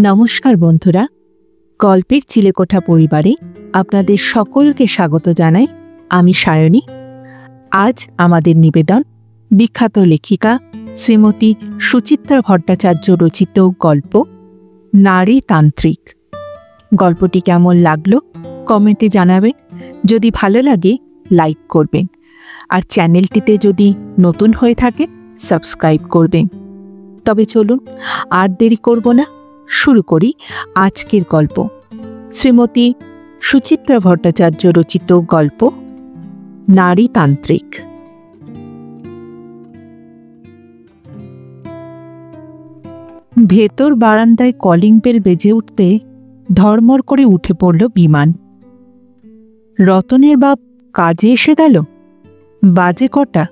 নমস্কার বন্ধুরা, গল্পের চিলেকোঠা পরিবারে আপনাদের সকলকে স্বাগত জানাই। আমি সায়নী। আজ আমাদের নিবেদন বিখ্যাত লেখিকা শ্রীমতী সুচিত্রা ভট্টাচার্য রচিত গল্প নারী তান্ত্রিক। গল্পটি কেমন লাগলো কমেন্টে জানাবেন। যদি ভালো লাগে লাইক করবেন, আর চ্যানেলটিতে যদি নতুন হয়ে থাকে সাবস্ক্রাইব করবেন। তবে চলুন আর দেরি করব না, শুরু করি আজকের গল্প। শ্রীমতী সুচিত্রা ভট্টাচার্য রচিত গল্প নারী তান্ত্রিক। ভেতর বারান্দায় কলিং বেল বেজে উঠতে ধর্মর করে উঠে পড়ল বিমান। রতনের বাপ কাজে এসে গেল? বাজে কটা?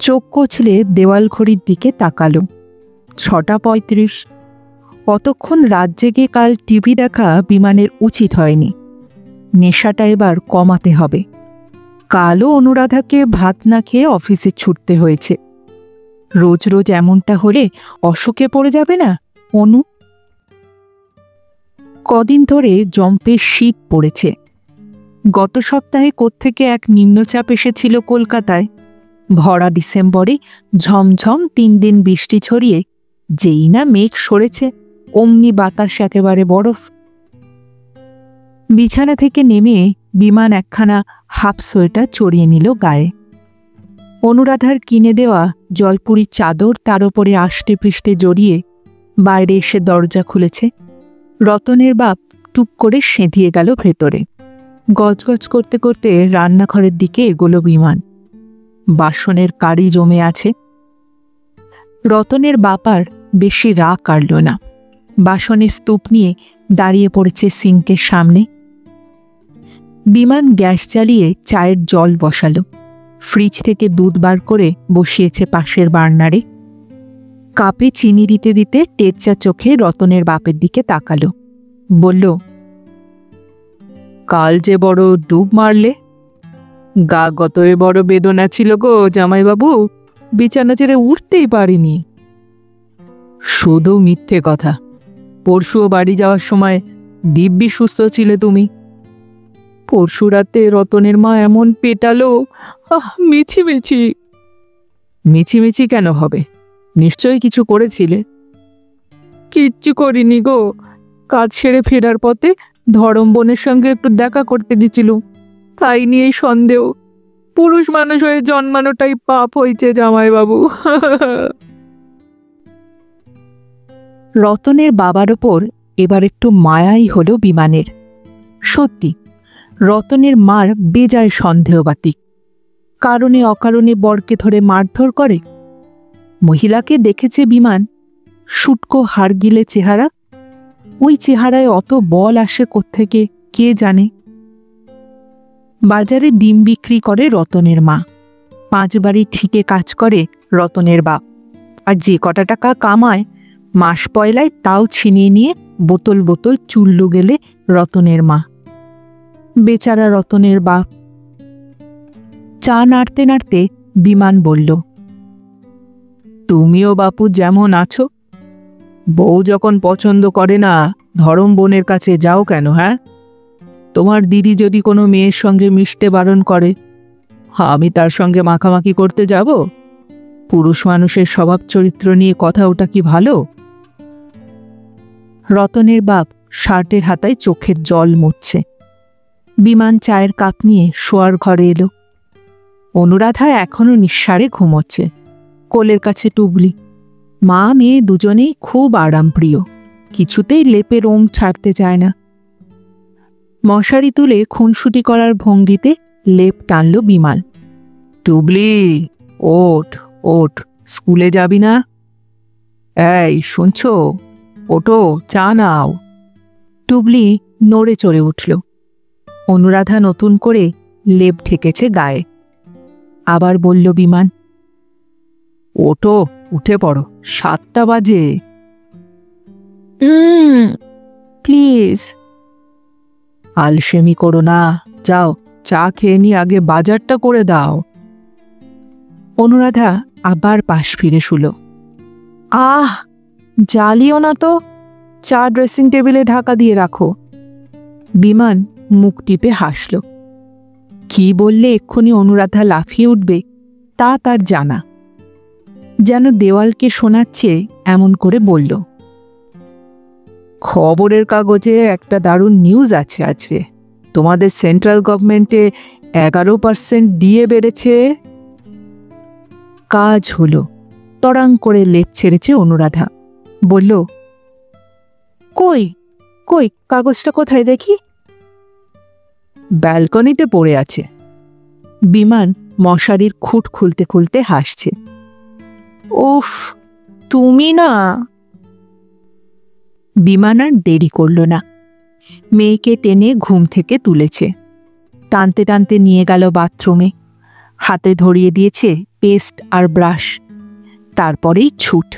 চোখ কচলে দেওয়াল ঘড়ির দিকে তাকালো। 6:35। কতক্ষণ রাত জেগে কাল টিভি দেখা বিমানের উচিত হয়নি। নেশাটা এবার কমাতে হবে। কালও অনুরাধাকে ভাত না খেয়ে অফিসে ছুটতে হয়েছে। রোজ রোজ এমনটা হলে অসুখে পড়ে যাবে না অনু? কদিন ধরে জম্পের শীত পড়েছে। গত সপ্তাহে কোত্থেকে এক নিম্নচাপ এসেছিল কলকাতায়। ভরা ডিসেম্বরে ঝমঝম 3 দিন বৃষ্টি ছড়িয়ে যেই না মেঘ সরেছে অমনি বাতাস একেবারে বরফ। বিছানা থেকে নেমে বিমান একখানা হাফ সোয়েটার চড়িয়ে নিল গায়ে। অনুরাধার কিনে দেওয়া জয়পুরি চাদর তার ওপরে আষ্টে পৃষ্ঠে জড়িয়ে বাইরে এসে দরজা খুলেছে। রতনের বাপ টুক করে সেঁধিয়ে গেল ভেতরে। গজগজ করতে করতে রান্নাঘরের দিকে এগোলো বিমান। বাসনের কারি জমে আছে। রতনের বাপার বেশি রাগ কাটল না। বাসনের স্তূপ নিয়ে দাঁড়িয়ে পড়েছে সিঙ্কের সামনে। বিমান গ্যাস জ্বালিয়ে চায়ের জল বসালো। ফ্রিজ থেকে দুধ বার করে বসিয়েছে পাশের বার্নারে। কাপে চিনি দিতে দিতে টেরচা চোখে রতনের বাপের দিকে তাকালো। বলল, কাল যে বড় ডুব মারলে, গা গতরে বড় বেদনা ছিল গো জামাইবাবু, বিছানা ছেড়ে উঠতেই পারিনি। শুধু মিথ্যে কথা। পরশুও বাড়ি যাওয়ার সময় দিব্যি সুস্থ ছিলে তুমি। পরশু রাতে রতনের মা এমন পেটালো, মিছিমিছি। মিছিমিছি কেন হবে? নিশ্চয়ই কিছু করেছিলে। কিচ্ছু করিনি গো। কাজ সেরে ফেরার পথে ধরম বোনের সঙ্গে একটু দেখা করতে গেছিল, তাই নিয়েই সন্দেহ। পুরুষ মানুষ হয়ে জন্মানোটাই পাপ হয়েছে জামাইবাবু। রতনের বাবার ওপর এবার একটু মায়াই হলো বিমানের। সত্যি রতনের মার বেজায় সন্দেহবাতিক। কারণে অকারণে বরকে ধরে মারধর করে। মহিলাকে দেখেছে বিমান, শুটকো হাড়গিলে চেহারা। ওই চেহারায় অত বল আসে কোত্থেকে কে জানে। বাজারে ডিম বিক্রি করে রতনের মা। 5 বাড়ি ঠিকে কাজ করে রতনের বাপ। আর যে কটা টাকা কামায় মাস পয়লায় তাও ছিনিয়ে নিয়ে বোতল বোতল চুল্লু গেলে রতনের মা। বেচারা রতনের বাপ। চা নাড়তে নাড়তে বিমান বলল, তুমিও বাপু যেমন আছো। বউ যখন পছন্দ করে না ধরম বোনের কাছে যাও কেন? হ্যাঁ, তোমার দিদি যদি কোনো মেয়ের সঙ্গে মিশতে বারণ করে, আমি তার সঙ্গে মাখামাখি করতে যাব? পুরুষ মানুষের স্বভাব চরিত্র নিয়ে কথা ওটা কি ভালো? রতনের বাপ শার্টের হাতায় চোখের জল মুছছে। বিমান চায়ের কাপ নিয়ে শোয়ার ঘরে এলো। অনুরাধা এখনো নিঃসারে ঘুমোচ্ছে। কোলের কাছে টুবলি। মা মেয়ে দুজনেই খুব আরামপ্রিয়, কিছুতেই লেপের ওম ছাড়তে চায় না। মশারি তুলে খুনসুটি করার ভঙ্গিতে লেপ টানল বিমান। টুবলি, ওঠ ওঠ, স্কুলে যাবি না? এই শুনছ, ওঠো, চা নাও। টুবলি নড়ে চড়ে উঠল। অনুরাধা নতুন করে লেপ ঢেকেছে গায়ে। আবার বলল বিমান, ওঠো, উঠে পড়ো, 7টা বাজে। প্লিজ। আলসেমি করো না, যাও চা খেয়ে নি, আগে বাজারটা করে দাও। অনুরাধা আবার পাশ ফিরে শুলো। জ্বালিও না তো, চা ড্রেসিং টেবিলে ঢাকা দিয়ে রাখো। বিমান মুখ টিপে হাসল। কি বললে এক্ষুনি অনুরাধা লাফিয়ে উঠবে তা তার জানা। যেন দেওয়ালকে শোনাচ্ছে এমন করে বলল, খবরের কাগজে একটা দারুণ নিউজ আছে আজকে। তোমাদের সেন্ট্রাল গভর্নমেন্টে 11% ডিএ বেড়েছে। কাজ হলো। তরাং করে লেপ ছেড়েছে অনুরাধা। বলল, কই কই কাগজটা কোথায় দেখি? ব্যালকনিতে পড়ে আছে। বিমান মশারির খুঁট খুলতে খুলতে হাসছে। উফ, তুমি না। বিমান আর দেরি করল না। মেয়েকে টেনে ঘুম থেকে তুলেছে। টানতে টানতে নিয়ে গেল বাথরুমে। হাতে ধরিয়ে দিয়েছে পেস্ট আর ব্রাশ। তারপরেই ছুট,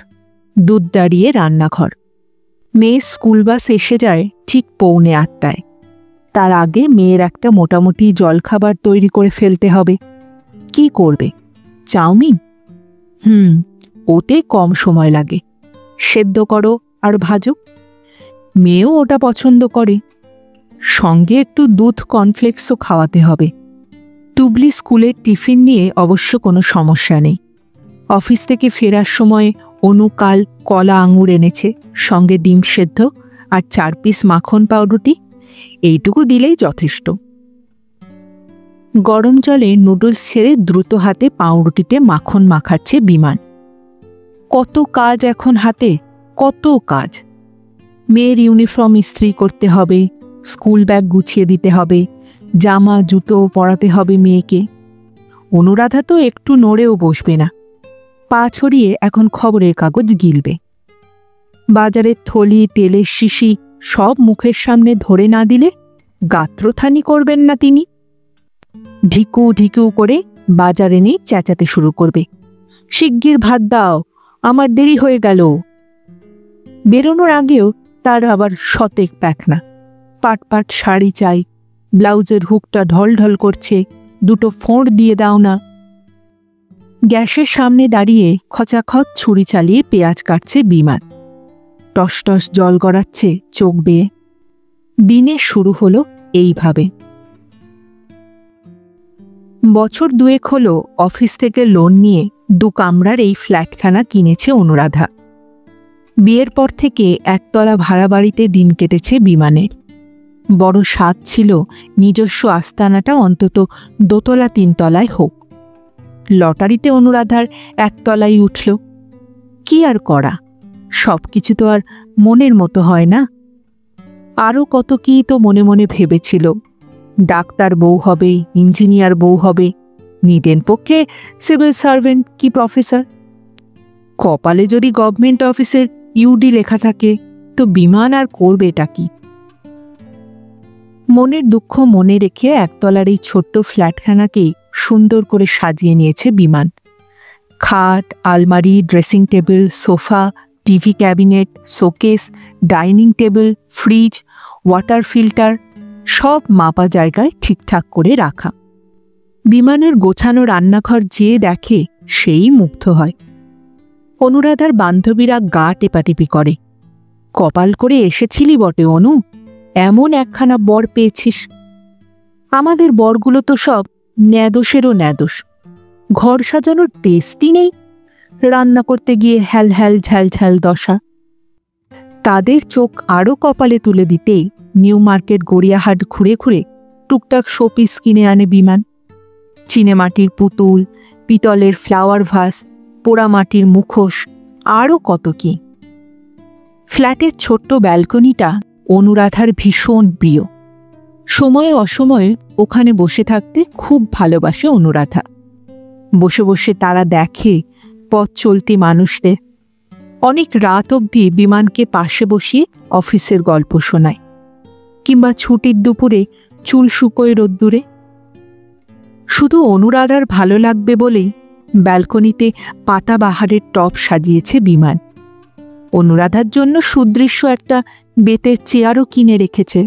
দুধ দাঁড়িয়ে রান্নাঘর। মেয়ের স্কুল বাস এসে যায় ঠিক 7:45। তার আগে মেয়ের একটা মোটামুটি জলখাবার তৈরি করে ফেলতে হবে। কি করবে? চাউমিন? ওতে কম সময় লাগে। সেদ্ধ করো আর ভাজো। মেয়েও ওটা পছন্দ করে। সঙ্গে একটু দুধ কর্নফ্লেক্সও খাওয়াতে হবে। টুবলি স্কুলের টিফিন নিয়ে অবশ্য কোনো সমস্যা নেই। অফিস থেকে ফেরার সময় অনু কাল কলা আঙুর এনেছে, সঙ্গে ডিম সেদ্ধ আর 4 পিস মাখন পাউরুটি। এইটুকু দিলেই যথেষ্ট। গরম জলে নুডলস ছেড়ে দ্রুত হাতে পাউরুটিতে মাখন মাখাচ্ছে বিমান। কত কাজ এখন হাতে, কত কাজ। মেয়ের ইউনিফর্ম ইস্ত্রি করতে হবে, স্কুল ব্যাগ গুছিয়ে দিতে হবে, জামা জুতো পরাতে হবে মেয়েকে। অনুরাধা তো একটু নড়েও বসবে না। পা ছড়িয়ে এখন খবরের কাগজ গিলবে। বাজারের থলি, তেলের শিশি সব মুখের সামনে ধরে না দিলে গাত্রথানি করবেন না তিনি। ঢিকু ঢিকু করে বাজারে নিয়ে চেঁচাতে শুরু করবে, শিগগির ভাত দাও, আমার দেরি হয়ে গেল। বেরোনোর আগেও তার আবার শতেক প্যাকনা। পাট পাট শাড়ি চাই, ব্লাউজের হুকটা ঢল ঢল করছে, দুটো ফোঁড় দিয়ে দাও না। গ্যাসের সামনে দাঁড়িয়ে খচাখচ ছুরি চালিয়ে পেঁয়াজ কাটছে বিমান। টস টস জল গড়াচ্ছে চোখ বেয়ে। দিনে শুরু হলো এইভাবে। বছর 2 হলো অফিস থেকে লোন নিয়ে 2 কামরার এই ফ্ল্যাটখানা কিনেছে অনুরাধা। বিয়ের পর থেকে একতলা ভাড়া বাড়িতে দিন কেটেছে বিমানের। বড় স্বাদ ছিল নিজস্ব আস্তানাটা অন্তত 2তলা 3 তলায় হোক। লটারিতে অনুরাধার 1 তলায় উঠল। কি আর করা, সবকিছু তো আর মনের মতো হয় না। আরও কত কি তো মনে মনে ভেবেছিল। ডাক্তার বউ হবে, ইঞ্জিনিয়ার বউ হবে, নিদেন পক্ষে সিভিল সার্ভেন্ট কি প্রফেসর। কপালে যদি গভর্নমেন্ট অফিসের ইউডি লেখা থাকে তো বিমান আর করবেটা কি? মনের দুঃখ মনে রেখে 1 তলার এই ছোট্ট ফ্ল্যাটখানাকেই সুন্দর করে সাজিয়ে নিয়েছে বিমান। খাট, আলমারি, dressing table, sofa, TV cabinet, showcase, dining table, fridge, water filter সব মাপা জায়গায় ঠিকঠাক করে রাখা। বিমানের গোছানো রান্নাঘর যে দেখে সেই মুগ্ধ হয়। অনুরাধার বান্ধবীরা গা টেপাটেপি করে। কপাল করে এসেছিলি বটে অনু, এমন একখানা বর পেয়েছিস। আমাদের বরগুলো তো সব ন্যাদোষেরও ন্যাদোষ। ঘর সাজানোর টেস্টই নেই, রান্না করতে গিয়ে হ্যাল হ্যাল ঝাল ঝাল দশা। তাদের চোখ আরও কপালে তুলে দিতেই নিউ মার্কেট গড়িয়াহাট ঘুরে ঘুরে টুকটাক শোপিস কিনে আনে বিমান। চিনেমাটির পুতুল, পিতলের ফ্লাওয়ার ভাস, পোড়ামাটির মুখোশ, আরও কত কি। ফ্ল্যাটের ছোট্ট ব্যালকনিটা অনুরাধার ভীষণ প্রিয়। সময়ে অসময়ে ওখানে বসে থাকতে খুব ভালোবাসে অনুরাধা। বসে বসে তারা দেখে পথ চলতি মানুষদের। অনেক রাত অবধি বিমানকে পাশে বসিয়ে অফিসের গল্প শোনায়, কিংবা ছুটির দুপুরে চুল শুকোয় রোদ্দুরে। শুধু অনুরাধার ভালো লাগবে বলেই ব্যালকনিতে পাতাবাহারের টব সাজিয়েছে বিমান। অনুরাধার জন্য সুদৃশ্য একটা বেতের চেয়ারও কিনে রেখেছে।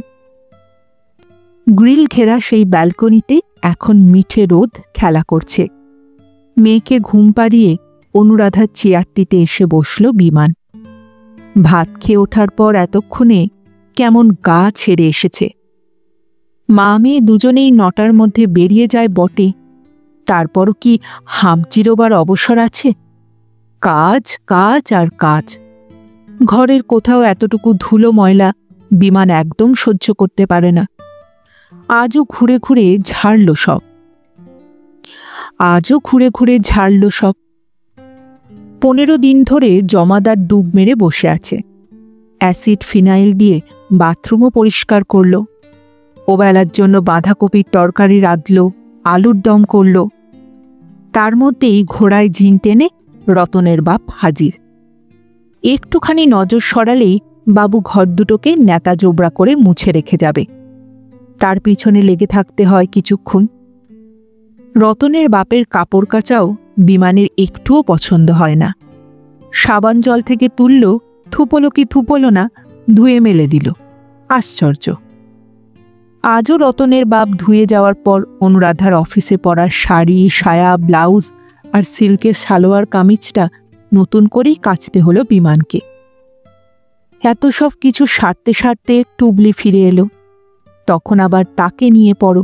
গ্রিল ঘেরা সেই ব্যালকনিতে এখন মিঠে রোদ খেলা করছে। মেয়েকে ঘুম পাড়িয়ে অনুরাধার চেয়ারটিতে এসে বসল বিমান। ভাত খেয়ে ওঠার পর এতক্ষণে কেমন গা ছেড়ে এসেছে। মা মেয়ে দুজনেই 9টার মধ্যে বেরিয়ে যায় বটে, তারপরও কি হাঁপ জিরোবার অবসর আছে? কাজ কাজ আর কাজ। ঘরের কোথাও এতটুকু ধুলো ময়লা বিমান একদম সহ্য করতে পারে না। আজও ঘুরে ঘুরে ঝাড়ল সব। 15 দিন ধরে জমাদার ডুব মেরে বসে আছে। অ্যাসিড ফিনাইল দিয়ে বাথরুমও পরিষ্কার করল। ওবেলার জন্য বাঁধাকপির তরকারি রাঁধল, আলুর দম করল। তার মধ্যেই ঘোড়ায় জিন টেনে রতনের বাপ হাজির। একটুখানি নজর সরালেই বাবু ঘর দুটোকে নেতা জোবরা করে মুছে রেখে যাবে। তার পিছনে লেগে থাকতে হয় কিছুক্ষণ। রতনের বাপের কাপড় কাচাও বিমানের একটুও পছন্দ হয় না। সাবান জল থেকে তুলল, থুপলো কি থুপলো না, ধুয়ে মেলে দিল। আশ্চর্য। আজও রতনের বাপ ধুয়ে যাওয়ার পর অনুরাধার অফিসে পরা শাড়ি, সায়া, ব্লাউজ আর সিল্কের সালোয়ার কামিজটা নতুন করেই কাচতে হলো বিমানকে। এত সব কিছু সারতে সারতে টুবলি ফিরে এলো। তখন আবার তাকে নিয়ে পড়ো,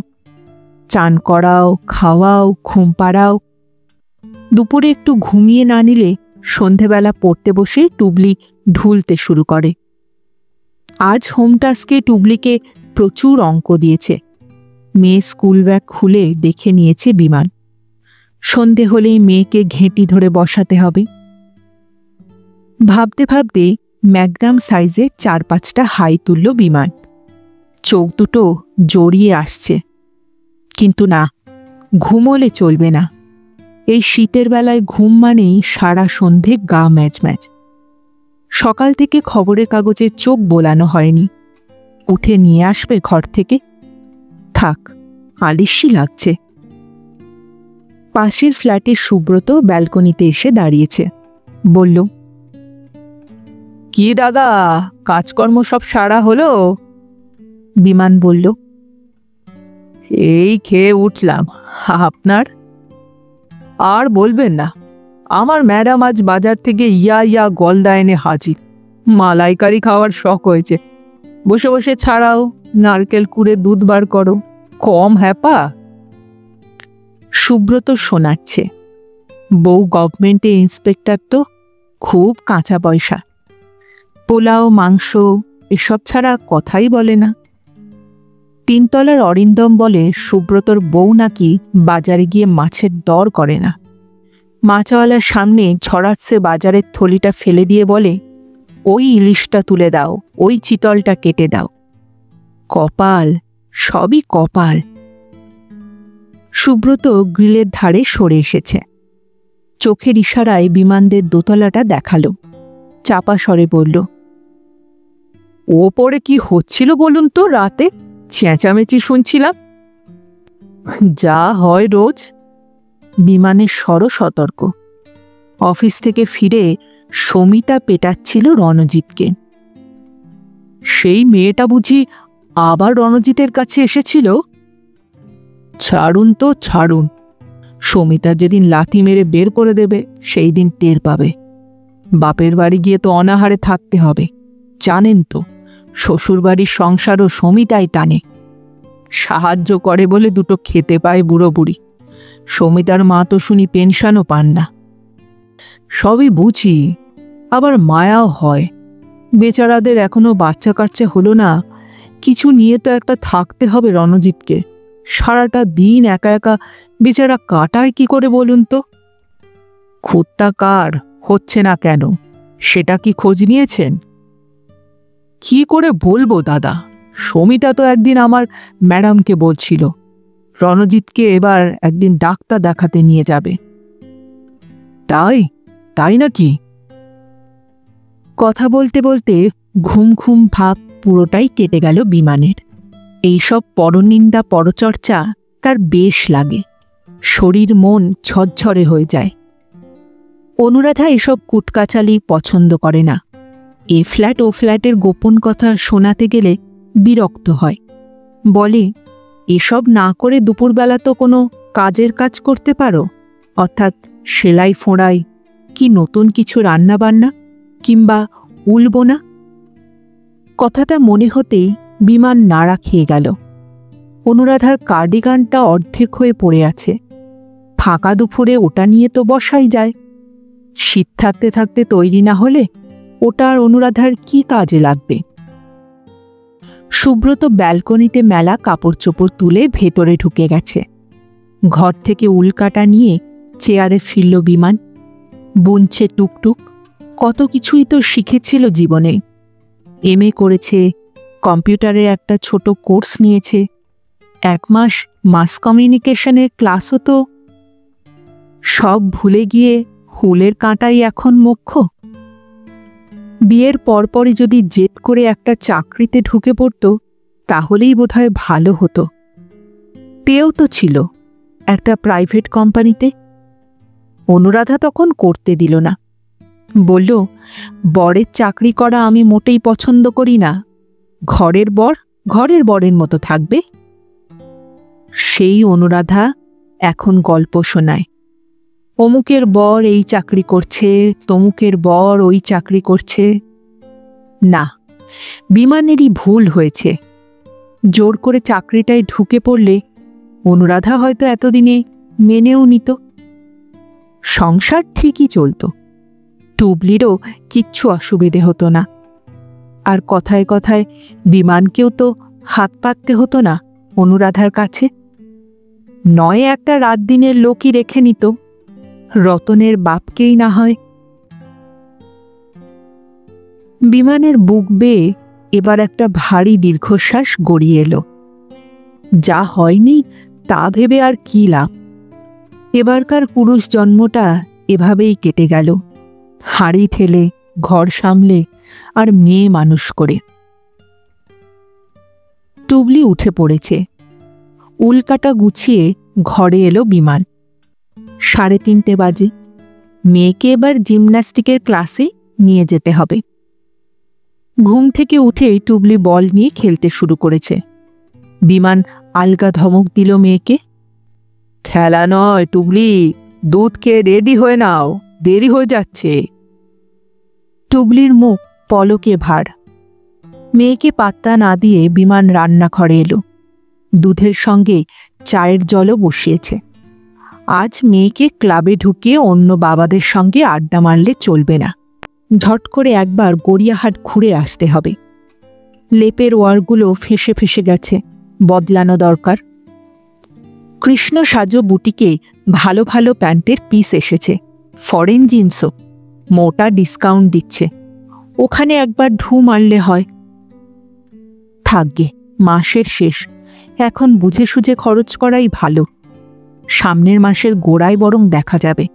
চান করাও, খাওয়াও, ঘুম পাড়াও। দুপুরে একটু ঘুমিয়ে না নিলে সন্ধেবেলা পড়তে বসে টুবলি ঢুলতে শুরু করে। আজ হোম টাস্কে টুবলিকে প্রচুর অঙ্ক দিয়েছে। মেয়ে স্কুল ব্যাগ খুলে দেখে নিয়েছে বিমান। সন্ধে হলেই মেয়েকে ঘেঁটি ধরে বসাতে হবে। ভাবতে ভাবতে ম্যাগনাম সাইজে 4-5টা হাই তুলল বিমান। চোখ দুটো জড়িয়ে আসছে। কিন্তু না, ঘুমোলে চলবে না। এই শীতের বেলায় ঘুম মানেই সারা সন্ধে গা ম্যাচ ম্যাচ। সকাল থেকে খবরের কাগজে চোখ বোলানো হয়নি। উঠে নিয়ে আসবে ঘর থেকে? থাক, আলিস্যি লাগছে। পাশের ফ্ল্যাটের সুব্রত ব্যালকনিতে এসে দাঁড়িয়েছে। বলল, কি দাদা, কাজকর্ম সব সারা হলো? বিমান বলল, এই খেয়ে উঠলাম। আপনার? আর বলবেন না, আমার ম্যাডাম আজ বাজার থেকে ইয়া গলদা এনে হাজির। মালাইকারি খাওয়ার শখ হয়েছে। বসে বসে ছাড়াও, নারকেল কুড়ে দুধ বার করো, কম হ্যাপা। সুব্রত শোনাচ্ছে, বউ গভর্নমেন্টে ইন্সপেক্টর তো, খুব কাঁচা পয়সা। পোলাও, মাংস এসব ছাড়া কথাই বলে না। 3 তলার অরিন্দম বলে সুব্রতর বউ নাকি বাজারে গিয়ে মাছের দর করে না। মাছওয়ালার সামনে ছড়াচ্ছে বাজারের থলিটা ফেলে দিয়ে বলে, ওই ইলিশটা তুলে দাও, ওই চিতলটা কেটে দাও। কপাল, সবই কপাল। সুব্রত গ্রিলের ধারে সরে এসেছে। চোখের ইশারায় বিমানদের দোতলাটা দেখালো। চাপা স্বরে বলল, ওপরে কি হচ্ছিল বলুন তো? রাতে চেঁচামেচি শুনছিলাম। যা হয় রোজ। বিমানের স্বরও সতর্ক। অফিস থেকে ফিরে সমিতা পেটাচ্ছিল রণজিৎকে। সেই মেয়েটা বুঝি আবার রণজিতের কাছে এসেছিল? ছাড়ুন তো ছাড়ুন। সমিতা যেদিন লাথি মেরে বের করে দেবে সেই দিন টের পাবে। বাপের বাড়ি গিয়ে তো অনাহারে থাকতে হবে। জানেন তো, শ্বশুরবাড়ির সংসারও সমিতাই টানে। সাহায্য করে বলে দুটো খেতে পায় বুড়ো বুড়ি। সমিতার মা তো শুনি পেনশনও পান না। সবই বুঝি, আবার মায়াও হয়। বেচারাদের এখনো বাচ্চা কাচ্চা হলো না, কিছু নিয়ে তো একটা থাকতে হবে রণজিৎকে। সারাটা দিন একা একা বেচারা কাটায় কি করে বলুন তো? খুঁতটা কার হচ্ছে না কেন, সেটা কি খোঁজ নিয়েছেন? কি করে বলবো দাদা, সমিতা তো একদিন আমার ম্যাডামকে বলছিল রণজিৎকে এবার একদিন ডাক্তার দেখাতে নিয়ে যাবে। তাই নাকি? কথা বলতে বলতে ঘুম ঘুম ভাব পুরোটাই কেটে গেল বিমানের। এইসব পরনিন্দা পরচর্চা তার বেশ লাগে। শরীর মন ঝরঝরে হয়ে যায়। অনুরাধা এসব কুটকাচালি পছন্দ করে না। এ ফ্ল্যাট ও ফ্ল্যাটের গোপন কথা শোনাতে গেলে বিরক্ত হয়। বলে, এসব না করে দুপুরবেলা তো কোনো কাজের কাজ করতে পারো, অর্থাৎ সেলাই ফোঁড়াই, কি নতুন কিছু রান্না বান্না, কিংবা উলব না? কথাটা মনে হতেই বিমান নাড়া খেয়ে গেল। অনুরাধার কার্ডিগানটা অর্ধেক হয়ে পড়ে আছে। ফাঁকা দুপুরে ওটা নিয়ে তো বসাই যায়। শীত থাকতে থাকতে তৈরি না হলে ওটা আর অনুরাধার কি কাজে লাগবে? সুব্রত ব্যালকনিতে মেলা কাপড় চোপড় তুলে ভেতরে ঢুকে গেছে। ঘর থেকে উল্কাটা নিয়ে চেয়ারে ফিরল বিমান। বুনছে টুকটুক। কত কিছুই তো শিখেছিল জীবনে। এমএ করেছে, কম্পিউটারের একটা ছোট কোর্স নিয়েছে, 1 মাস মাস কমিউনিকেশনের ক্লাসও তো। সব ভুলে গিয়ে হুলের কাঁটাই এখন মুখ্য। বিয়ের পরপরই যদি জেদ করে একটা চাকরিতে ঢুকে পড়ত তাহলেই বোধহয় ভালো হতো। পেয়েও তো ছিল একটা প্রাইভেট কোম্পানিতে। অনুরাধা তখন করতে দিল না। বলল, বরের চাকরি করা আমি মোটেই পছন্দ করি না। ঘরের বর ঘরের বরের মতো থাকবে। সেই অনুরাধা এখন গল্প শোনায়। অমুকের বর এই চাকরি করছে, তমুকের বর ওই চাকরি করছে। না, বিমানেরই ভুল হয়েছে। জোর করে চাকরিটায় ঢুকে পড়লে অনুরাধা হয়তো এতদিনে মেনেও নিত। সংসার ঠিকই চলত। টুবলিরও কিচ্ছু অসুবিধে হতো না। আর কথায় কথায় বিমানকেও তো হাত পাততে হতো না অনুরাধার কাছে। নয় একটা রাত দিনের লোকই রেখে নিত, রতনের বাপকেই না হয়। বিমানের বুক বেয়ে এবার একটা ভারী দীর্ঘশ্বাস গড়িয়ে এলো। যা হয়নি তা ভেবে আর কি লাভ। এবারকার পুরুষ জন্মটা এভাবেই কেটে গেল, হাঁড়ি ঠেলে, ঘর সামলে আর মেয়ে মানুষ করে। টুবলি উঠে পড়েছে। উল্কাটা গুছিয়ে ঘরে এলো বিমান। 3:30 বাজে। মেয়েকে এবার জিমন্যাস্টিকের ক্লাসে নিয়ে যেতে হবে। ঘুম থেকে উঠেই টুবলি বল নিয়ে খেলতে শুরু করেছে। বিমান আলগা ধমক দিল মেয়েকে। খেলা নয় টুবলি, দুধ খেয়ে রেডি হয়ে নাও, দেরি হয়ে যাচ্ছে। টুবলির মুখ পলকে ভার। মেয়েকে পাত্তা না দিয়ে বিমান রান্নাঘরে এলো। দুধের সঙ্গে চায়ের জলও বসিয়েছে। আজ মেয়েকে ক্লাবে ঢুকিয়ে অন্য বাবাদের সঙ্গে আড্ডা মারলে চলবে না। ঝট করে একবার গড়িয়াহাট ঘুরে আসতে হবে। লেপের ওয়ারগুলো ফেঁসে ফেঁসে গেছে, বদলানো দরকার। কৃষ্ণ সাজো বুটিকে ভালো ভালো প্যান্টের পিস এসেছে, ফরেন জিন্সও। মোটা ডিসকাউন্ট দিচ্ছে, ওখানে একবার ঢু মারলে হয়। থাকবে, মাসের শেষ, এখন বুঝে সুঝে খরচ করাই ভালো। সামনের মাসের গোড়ায় বরং দেখা যাবে।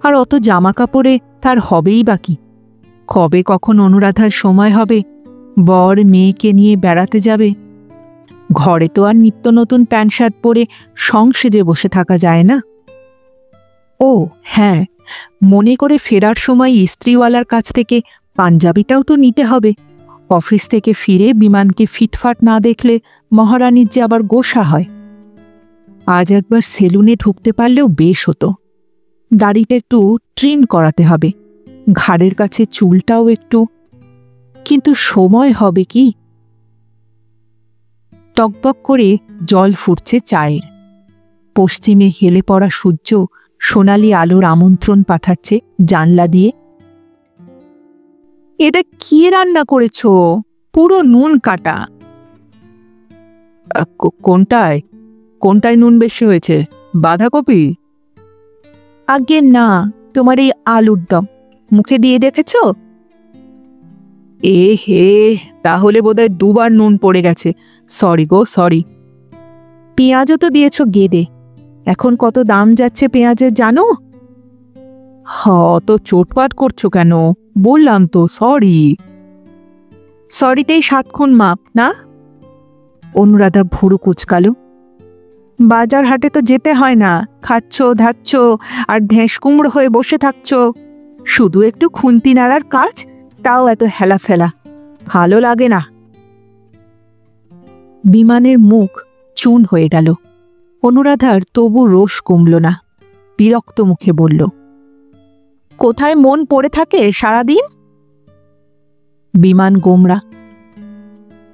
আর অত জামা কাপড়ে তার হবেই বা কি? কবে কখন অনুরাধার সময় হবে বর মেয়েকে নিয়ে বেড়াতে যাবে? ঘরে তো আর নিত্য নতুন প্যান্ট শার্ট পরে সংসেজে বসে থাকা যায় না। ও হ্যাঁ, মনে করে ফেরার সময় ইস্ত্রিওয়ালার কাছ থেকে পাঞ্জাবিটাও তো নিতে হবে। অফিস থেকে ফিরে বিমানকে ফিটফাট না দেখলে মহারানীর যে আবার গোসা হয়। আজ একবার সেলুনে ঢুকতে পারলেও বেশ হতো। দাড়িটা একটু ট্রিম করাতে হবে, ঘাড়ের কাছে চুলটাও একটু। কিন্তু সময় হবে কি? টকবক করে জল ফুটছে চায়ের। পশ্চিমে হেলে পড়া সূর্য সোনালি আলোর আমন্ত্রণ পাঠাচ্ছে জানলা দিয়ে। এটা কি রান্না করেছ? পুরো নুন কাটা। কোনটায় কোনটায় নুন বেশি হয়েছে? বাঁধাকপি? আগে না, তোমার এই আলুর দম মুখে দিয়ে দেখেছ? এ হে, তাহলে বোধহয় 2 বার নুন পড়ে গেছে। সরি গো, সরি। পেঁয়াজও তো দিয়েছ গেদে। এখন কত দাম যাচ্ছে পেঁয়াজের জানো? অত চোটপাট করছো কেন? বললাম তো সরি। সরিতেই 7 খুন মাপ না? অনুরাধা ভুরু কুচকালো। বাজার হাটে তো যেতে হয় না, খাচ্ছ ধাচ্ছ আর ঢেঁস কুমড়ো হয়ে বসে থাকছ। শুধু একটু খুন্তি নাড়ার কাজ, তাও এত হেলা ফেলা, ভালো লাগে না। বিমানের মুখ চুন হয়ে গেল। অনুরাধার তবু রোষ কমল না। বিরক্ত মুখে বলল, কোথায় মন পড়ে থাকে সারাদিন? বিমান গোমরা।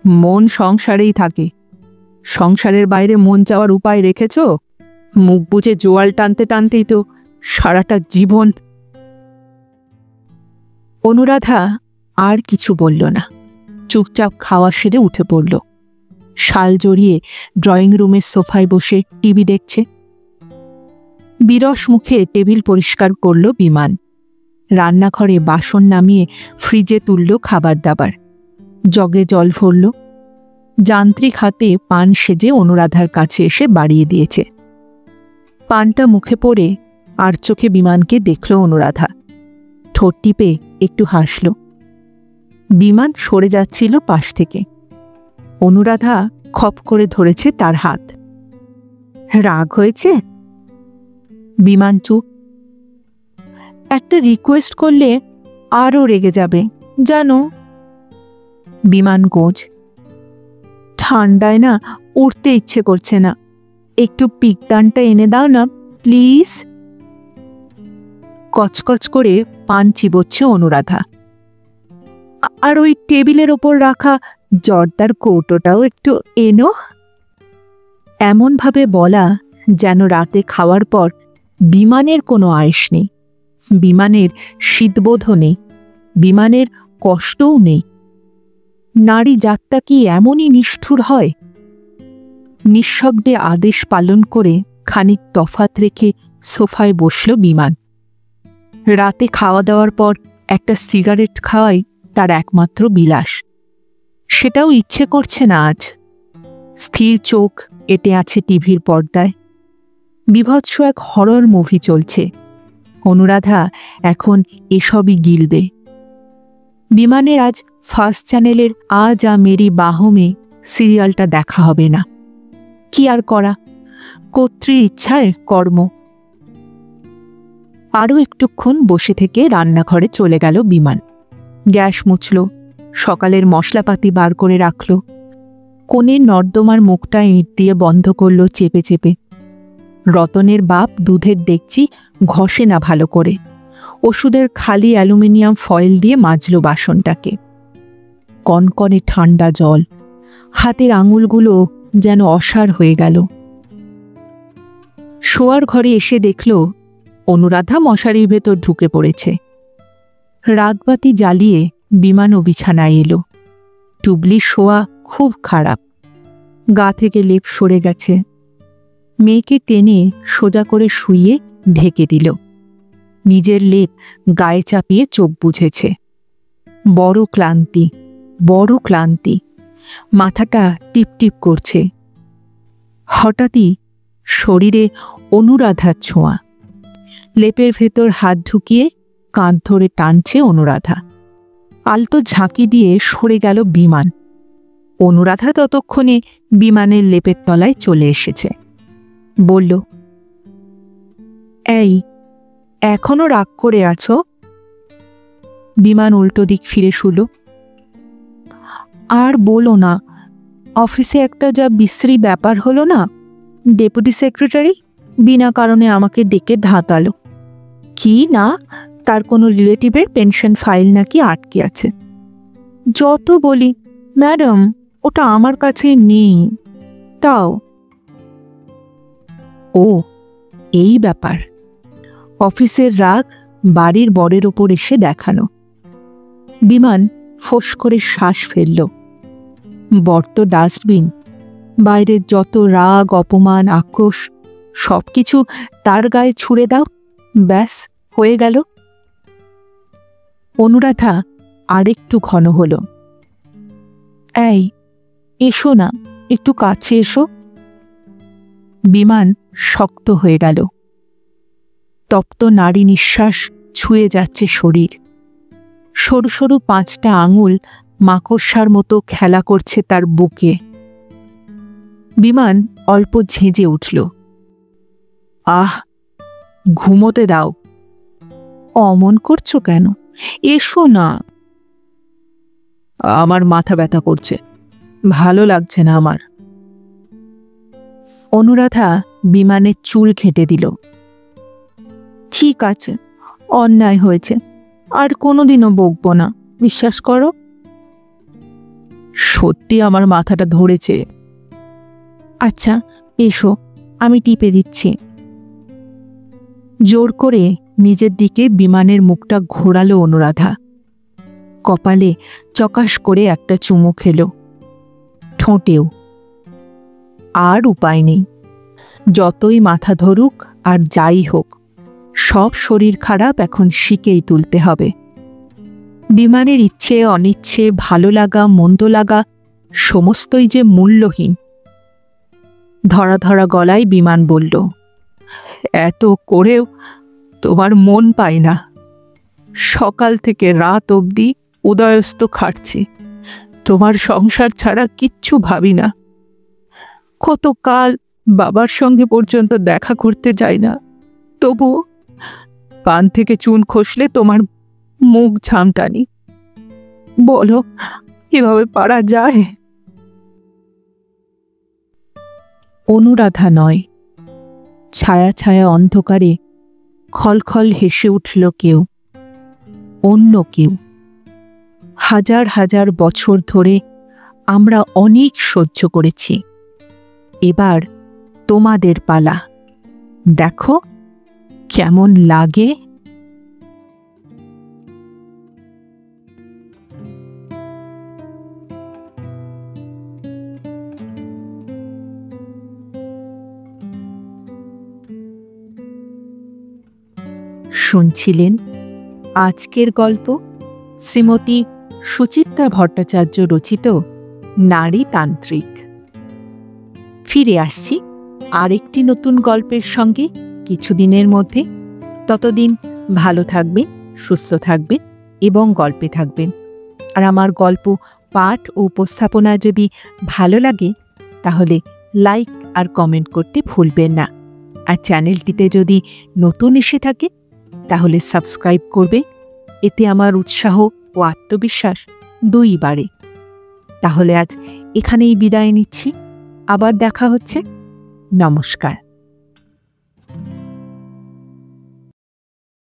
মন সংসারেই থাকে, সংসারের বাইরে মন যাওয়ার উপায় রেখেছ? মুখ বুজে জোয়াল টানতে টানতেই তো সারাটা জীবন। অনুরাধা আর কিছু বলল না, চুপচাপ খাওয়া সেরে উঠে পড়ল। শাল জড়িয়ে ড্রয়িং রুমের সোফায় বসে টিভি দেখছে। বিরস মুখে টেবিল পরিষ্কার করল বিমান। রান্নাঘরে বাসন নামিয়ে ফ্রিজে তুলল খাবার দাবার। জগে জল ভরল। যান্ত্রিক হাতে পান সেজে অনুরাধার কাছে এসে বাড়িয়ে দিয়েছে। পানটা মুখে পড়ে আর চোখে বিমানকে দেখল অনুরাধা। ঠোঁট টিপে একটু হাসল। বিমান সরে যাচ্ছিল পাশ থেকে। অনুরাধা খপ করে ধরেছে তার হাত। রাগ হয়েছে? বিমান চুপ। একটা রিকোয়েস্ট করলে আরও রেগে যাবে জানো। বিমান গোজ। ঠান্ডায় না উঠতে ইচ্ছে করছে না, একটু পিকদানটা এনে দাও না প্লিজ। কচকচ করে পান চিবোচ্ছে অনুরাধা। আর ওই টেবিলের ওপর রাখা জর্দার কৌটোটাও একটু এনো। এমনভাবে বলা যেন রাতে খাওয়ার পর বিমানের কোনো আয়েস নেই, বিমানের শীতবোধও নেই, বিমানের কষ্টও নেই। নারী জাতটা কি এমনই নিষ্ঠুর হয়? নিঃশব্দে আদেশ পালন করে খানিক তফাত রেখে সোফায় বসল বিমান। রাতে খাওয়া দাওয়ার পর একটা সিগারেট খাওয়াই তার একমাত্র বিলাস। সেটাও ইচ্ছে করছে না আজ। স্থির চোখ এঁটে আছে টিভির পর্দায়। বীভৎস এক হরর মুভি চলছে। অনুরাধা এখন এসবই গিলবে। বিমানের আজ ফার্স্ট চ্যানেলের আজ আ মেরি বাহমে সিরিয়ালটা দেখা হবে না। কি আর করা, কর্ত্রীর ইচ্ছায় কর্ম। আরও একটুক্ষণ বসে থেকে রান্নাঘরে চলে গেল বিমান। গ্যাস মুছল, সকালের মশলাপাতি বার করে রাখল। কোণের নর্দমার মুখটা ইঁট দিয়ে বন্ধ করল চেপে চেপে। রতনের বাপ দুধের ডেকচি ঘষে না ভালো করে, ওষুধের খালি অ্যালুমিনিয়াম ফয়েল দিয়ে মাজল বাসনটাকে। কনকনে ঠান্ডা জল, হাতের আঙুলগুলো যেন অসাড় হয়ে গেল। শোয়ার ঘরে এসে দেখল অনুরাধা মশারির ভেতর ঢুকে পড়েছে। রাতবাতি জ্বালিয়ে বিমানও বিছানায় এলো। টুবলি শোয়া খুব খারাপ, গা থেকে লেপ সরে গেছে। মেয়েকে টেনে সোজা করে শুইয়ে ঢেকে দিল। নিজের লেপ গায়ে চাপিয়ে চোখ বুঝেছে। বড় ক্লান্তি, বড় ক্লান্তি। মাথাটা টিপটিপ করছে। হঠাৎই শরীরে অনুরাধার ছোঁয়া। লেপের ভেতর হাত ঢুকিয়ে কাঁধ ধরে টানছে অনুরাধা। আলতো ঝাঁকি দিয়ে সরে গেল বিমান। অনুরাধা ততক্ষণে বিমানের লেপের তলায় চলে এসেছে। বলল, এই এখনো রাগ করে আছো? বিমান উল্টো দিক ফিরে শুল। আর বলো না, অফিসে একটা যা বিশ্রী ব্যাপার হলো না, ডেপুটি সেক্রেটারি বিনা কারণে আমাকে ডেকে ধাঁতালো। কি না, তার কোনো রিলেটিভের পেনশন ফাইল নাকি আটকে আছে। যত বলি ম্যাডাম ওটা আমার কাছে নেই, তাও। ও এই ব্যাপার। অফিসের রাগ বাড়ির বরের ওপর এসে দেখানো। বিমান ফোঁস করে শ্বাস ফেলল। বর তো ডাস্টবিন, বাইরের যত রাগ অপমান আক্রোশ সবকিছু তার গায়ে ছুঁড়ে দাও, ব্যাস হয়ে গেল। অনুরাধা আরেকটু ঘন হল। এই এসো না, একটু কাছে এসো। বিমান শক্ত হয়ে গেল। তপ্ত নারী নিঃশ্বাস ছুঁয়ে যাচ্ছে শরীর। সরু সরু 5টা আঙুল মাকড়সার মতো খেলা করছে তার বুকে। বিমান অল্প ঝেঁজে উঠল। আহ, ঘুমোতে দাও। অমন করছো কেন? এসো না। আমার মাথা ব্যথা করছে, ভালো লাগছে না আমার। অনুরাধা বিমানের চুল ঘেঁটে দিল। ঠিক আছে, অন্যায় হয়েছে, আর কোনোদিনও বকবো না, বিশ্বাস করো। সত্যি আমার মাথাটা ধরেছে। আচ্ছা এসো, আমি টিপে দিচ্ছি। জোর করে নিজের দিকে বিমানের মুখটা ঘোরালো অনুরাধা। কপালে চকাশ করে একটা চুমু খেলো, ঠোঁটেও। আর উপায় নেই, যতই মাথা ধরুক আর যাই হোক, সব শরীর খারাপ এখন শিখেই তুলতে হবে। বিমানের ইচ্ছে অনিচ্ছে, ভালো লাগা মন্দ লাগা সমস্তই যে মূল্যহীন। ধরা ধরা গলায় বিমান বলল, এত করেও তোমার মন পাই না। সকাল থেকে রাত অবধি উদয়স্ত খাটছি, তোমার সংসার ছাড়া কিচ্ছু ভাবি না। কতকাল বাবার সঙ্গে পর্যন্ত দেখা করতে যাই না, তবুও পান থেকে চুন খসলে তোমার মুখ ঝামটানি। বলো, এভাবে পারা যায়? অনুরাধা নয়, ছায়া ছায়া অন্ধকারে খলখল হেসে উঠল কেউ, অন্য কেউ। হাজার হাজার বছর ধরে আমরা অনেক সহ্য করেছি, এবার তোমাদের পালা, দেখো কেমন লাগে। শুনছিলেন আজকের গল্প শ্রীমতী সুচিত্রা ভট্টাচার্য রচিত নারী তান্ত্রিক। ফিরে আসছি আরেকটি নতুন গল্পের সঙ্গে কিছুদিনের মধ্যে। ততদিন ভালো থাকবেন, সুস্থ থাকবেন এবং গল্পে থাকবেন। আর আমার গল্প পাঠ ও উপস্থাপনা যদি ভালো লাগে তাহলে লাইক আর কমেন্ট করতে ভুলবেন না। আর চ্যানেলটিতে যদি নতুন এসে থাকে তাহলে সাবস্ক্রাইব করবে, এতে আমার উৎসাহ ও আত্মবিশ্বাস দুই বাড়ে। তাহলে আজ এখানেই বিদায় নিচ্ছি, আবার দেখা হচ্ছে। নমস্কার।